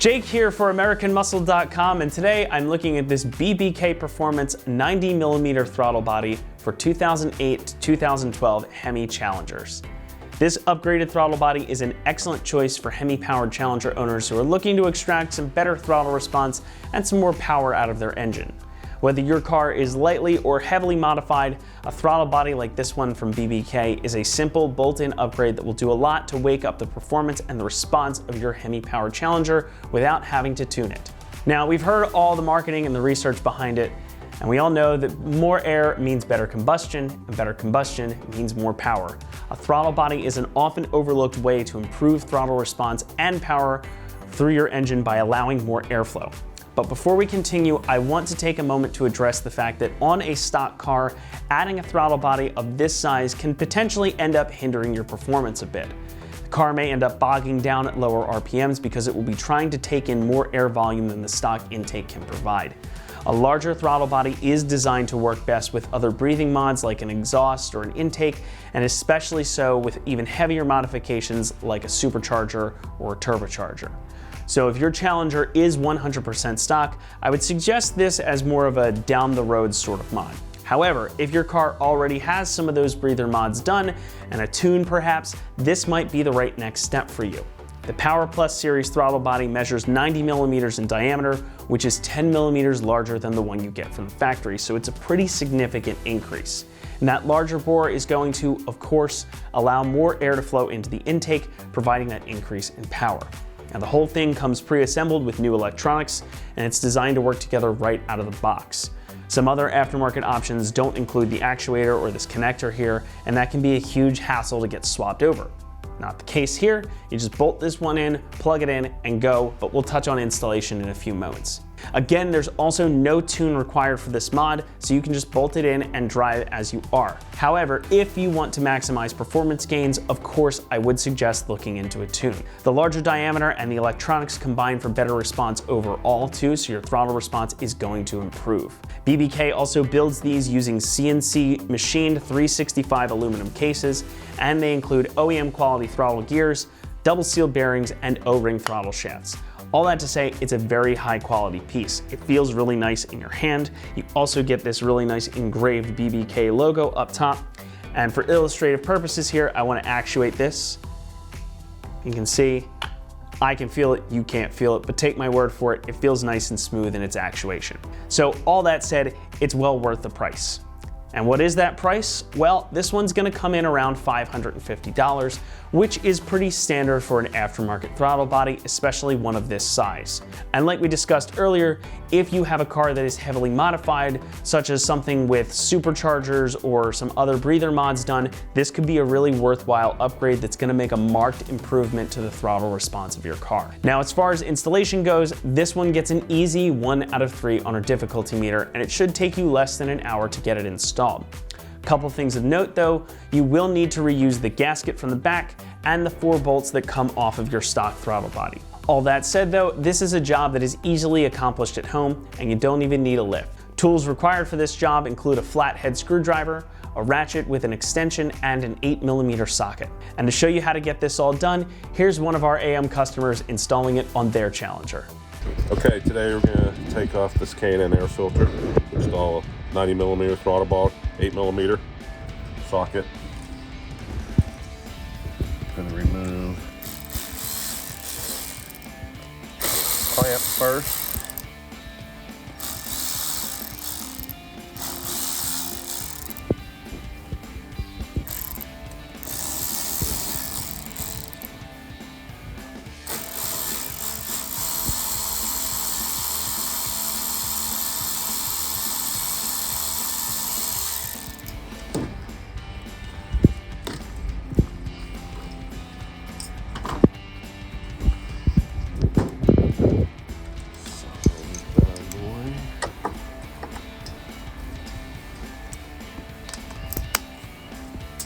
Jake here for AmericanMuscle.com, and today I'm looking at this BBK Performance 90mm throttle body for 2008 to 2012 Hemi Challengers. This upgraded throttle body is an excellent choice for Hemi-powered Challenger owners who are looking to extract some better throttle response and some more power out of their engine. Whether your car is lightly or heavily modified, a throttle body like this one from BBK is a simple bolt-in upgrade that will do a lot to wake up the performance and the response of your Hemi-powered Challenger without having to tune it. Now, we've heard all the marketing and the research behind it, and we all know that more air means better combustion, and better combustion means more power. A throttle body is an often overlooked way to improve throttle response and power through your engine by allowing more airflow. But before we continue, I want to take a moment to address the fact that on a stock car, adding a throttle body of this size can potentially end up hindering your performance a bit. The car may end up bogging down at lower RPMs because it will be trying to take in more air volume than the stock intake can provide. A larger throttle body is designed to work best with other breathing mods like an exhaust or an intake, and especially so with even heavier modifications like a supercharger or a turbocharger. So if your Challenger is 100% stock, I would suggest this as more of a down-the-road sort of mod. However, if your car already has some of those breather mods done, and a tune perhaps, this might be the right next step for you. The Power Plus series throttle body measures 90mm in diameter, which is 10mm larger than the one you get from the factory, so it's a pretty significant increase. And that larger bore is going to, of course, allow more air to flow into the intake, providing that increase in power. Now, the whole thing comes pre-assembled with new electronics, and it's designed to work together right out of the box. Some other aftermarket options don't include the actuator or this connector here, and that can be a huge hassle to get swapped over. Not the case here. You just bolt this one in, plug it in, and go, but we'll touch on installation in a few moments. Again, there's also no tune required for this mod, so you can just bolt it in and drive as you are. However, if you want to maximize performance gains, of course, I would suggest looking into a tune. The larger diameter and the electronics combine for better response overall too, so your throttle response is going to improve. BBK also builds these using CNC machined 365 aluminum cases, and they include OEM quality throttle gears, double sealed bearings, and O-ring throttle shafts. All that to say, it's a very high quality piece. It feels really nice in your hand. You also get this really nice engraved BBK logo up top. And for illustrative purposes here, I want to actuate this. You can see, I can feel it, you can't feel it, but take my word for it, it feels nice and smooth in its actuation. So all that said, it's well worth the price. And what is that price? Well, this one's gonna come in around $550, which is pretty standard for an aftermarket throttle body, especially one of this size. And like we discussed earlier, if you have a car that is heavily modified, such as something with superchargers or some other breather mods done, this could be a really worthwhile upgrade that's gonna make a marked improvement to the throttle response of your car. Now, as far as installation goes, this one gets an easy 1 out of 3 on our difficulty meter, and it should take you less than an hour to get it installed. Couple things of note though, you will need to reuse the gasket from the back and the 4 bolts that come off of your stock throttle body. All that said though, this is a job that is easily accomplished at home and you don't even need a lift. Tools required for this job include a flathead screwdriver, a ratchet with an extension, and an 8mm socket. And to show you how to get this all done, here's one of our AM customers installing it on their Challenger. Okay, today we're gonna take off this K&N air filter, install a 90mm throttle body, 8mm socket. Gonna remove clamp first.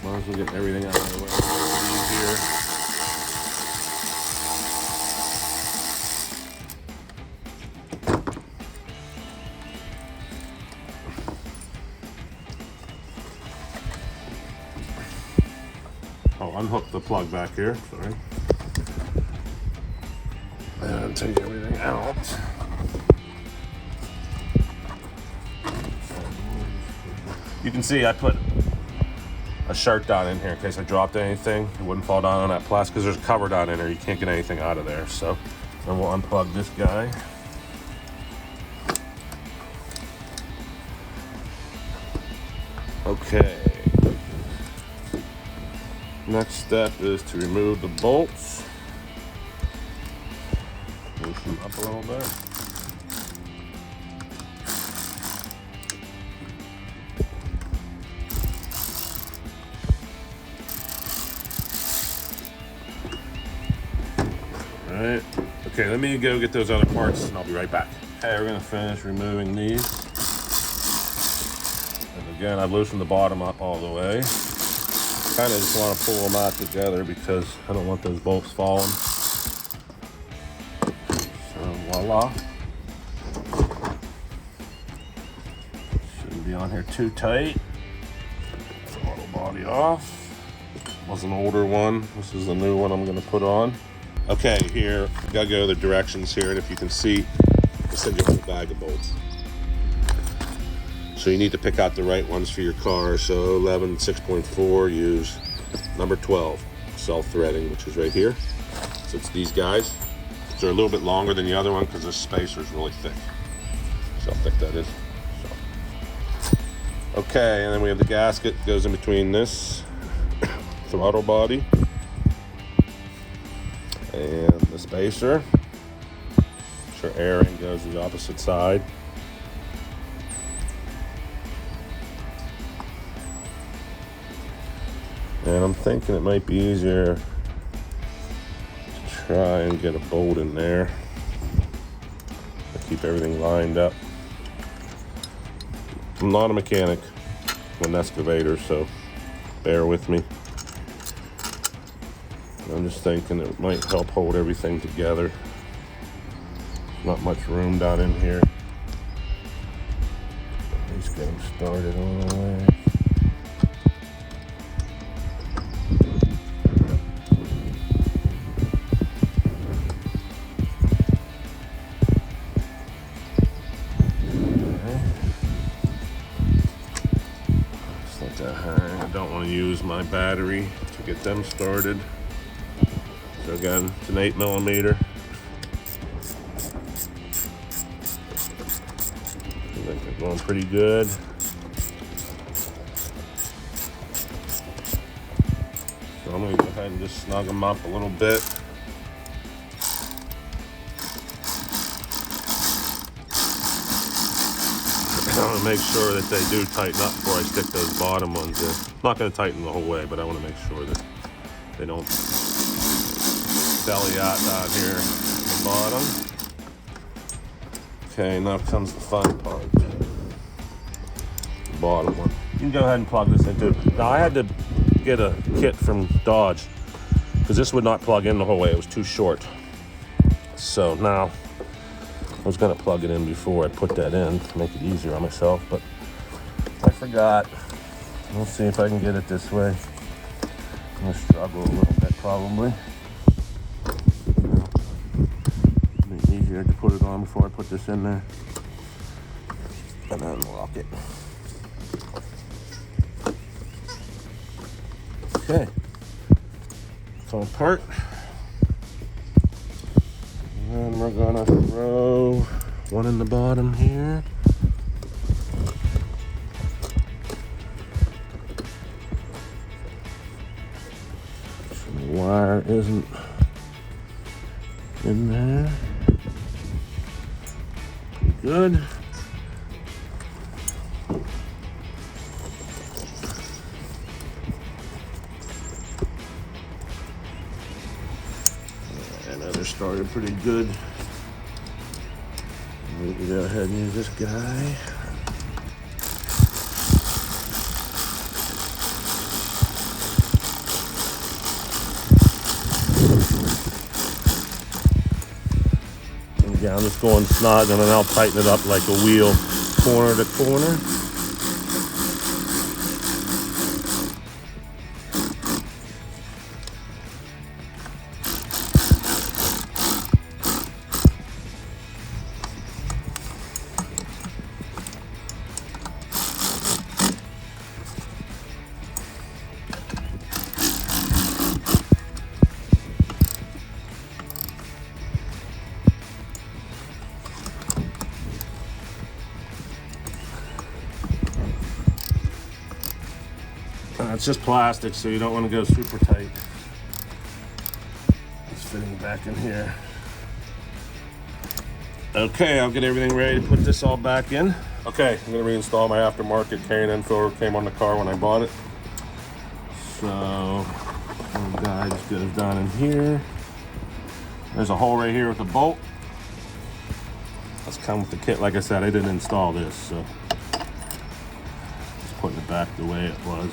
Might as well get everything out of the way. Easier. Oh, unhook the plug back here. Sorry. And take everything out. You can see I put a shirt down in here in case I dropped anything. It wouldn't fall down on that plastic because there's a cover down in there. You can't get anything out of there. So then we'll unplug this guy. Okay. Next step is to remove the bolts. Loosen up a little bit. Alright. Okay, let me go get those other parts and I'll be right back. Okay, we're gonna finish removing these. And again, I've loosened the bottom up all the way. Kind of just want to pull them out together because I don't want those bolts falling. So voila. Shouldn't be on here too tight. Throttle body off. Was an older one. This is the new one I'm going to put on. Okay, here, gotta go the directions here, and if you can see, it said your whole bag of bolts. So you need to pick out the right ones for your car. So 11, 6.4, use number 12, self-threading, which is right here. So it's these guys. They're a little bit longer than the other one because this spacer is really thick. See how thick that is. So. Okay, and then we have the gasket that goes in between this throttle body and the spacer. So airing goes to the opposite side. And I'm thinking it might be easier to try and get a bolt in there to keep everything lined up. I'm not a mechanic, I'm an excavator, so bear with me. I'm just thinking it might help hold everything together. Not much room down in here. At least get them started on the way. I don't want to use my battery to get them started. So again, it's an 8mm. I think they're going pretty good. So I'm going to go ahead and just snug them up a little bit. I want to make sure that they do tighten up before I stick those bottom ones in. I'm not going to tighten the whole way, but I want to make sure that they don't belly out down here at the bottom. Okay, now comes the fun part. The bottom one. You can go ahead and plug this into. Now I had to get a kit from Dodge because this would not plug in the whole way. It was too short. So now I was going to plug it in before I put that in to make it easier on myself, but I forgot. We'll see if I can get it this way. I'm going to struggle a little bit probably. It'll be easier to put it on before I put this in there. And then lock it. Okay. It's all apart. And then we're gonna throw one in the bottom here. So the wire isn't in there. Pretty good. Started pretty good. We can go ahead and use this guy. And again, I'm just going snug and then I'll tighten it up like a wheel, corner to corner. It's just plastic, so you don't want to go super tight. It's fitting back in here. Okay, I'll get everything ready to put this all back in. Okay, I'm gonna reinstall my aftermarket K&N filter. Came on the car when I bought it. So, the guide goes down in here. There's a hole right here with the bolt. That's come with the kit. Like I said, I didn't install this, so just putting it back the way it was.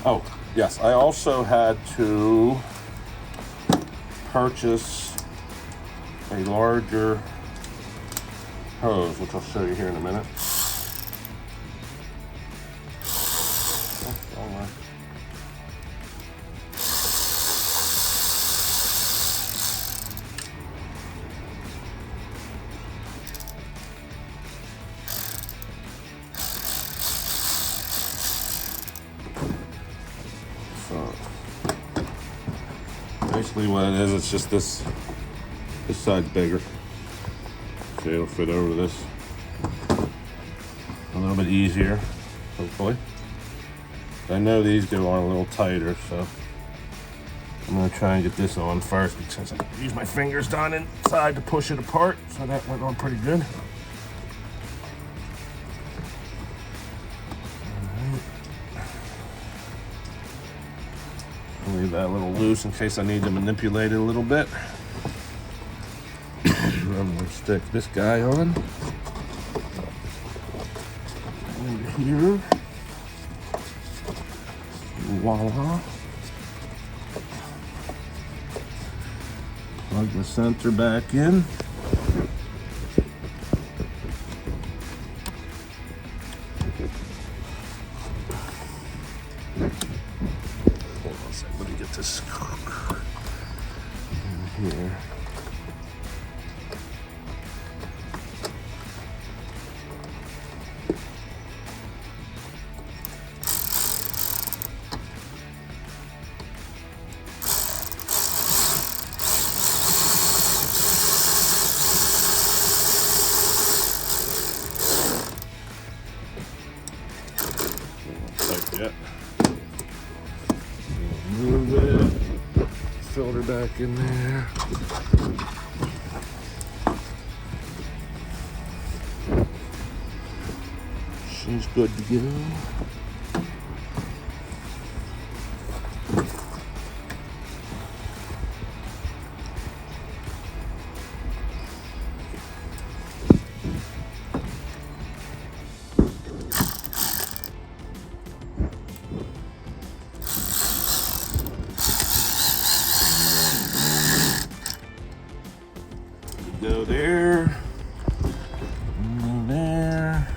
Oh, yes, I also had to purchase a larger hose, which I'll show you here in a minute. So, basically what it is, it's just this side's bigger. So it'll fit over this a little bit easier, hopefully. I know these go on a little tighter, so I'm gonna try and get this on first because I use my fingers down inside to push it apart. So that went on pretty good. Leave that a little loose in case I need to manipulate it a little bit. I'm going to stick this guy on. Over here. Voila. Plug the center back in. Let me get this in here. Yet. Move it. Filter back in there. She's good to go. Go there. Go there.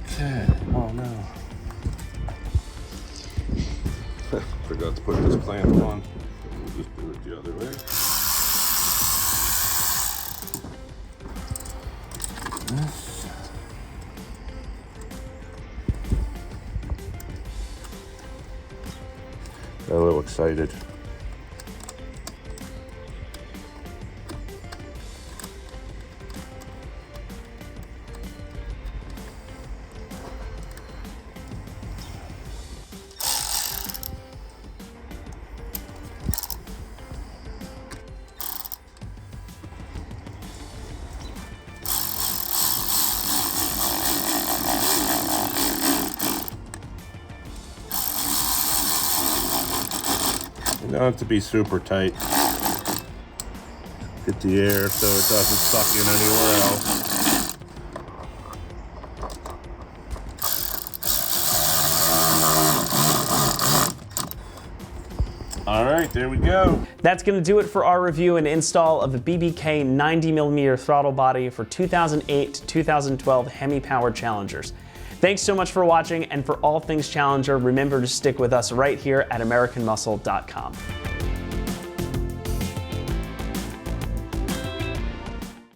Okay. Oh no. Forgot to put this clamp on. We'll just do it the other way. This. Got a little excited. You don't have to be super tight. Get the air so it doesn't suck in anywhere else. All right, there we go. That's going to do it for our review and install of the BBK 90mm throttle body for 2008 to 2012 Hemi powered Challengers. Thanks so much for watching, and for all things Challenger, remember to stick with us right here at AmericanMuscle.com.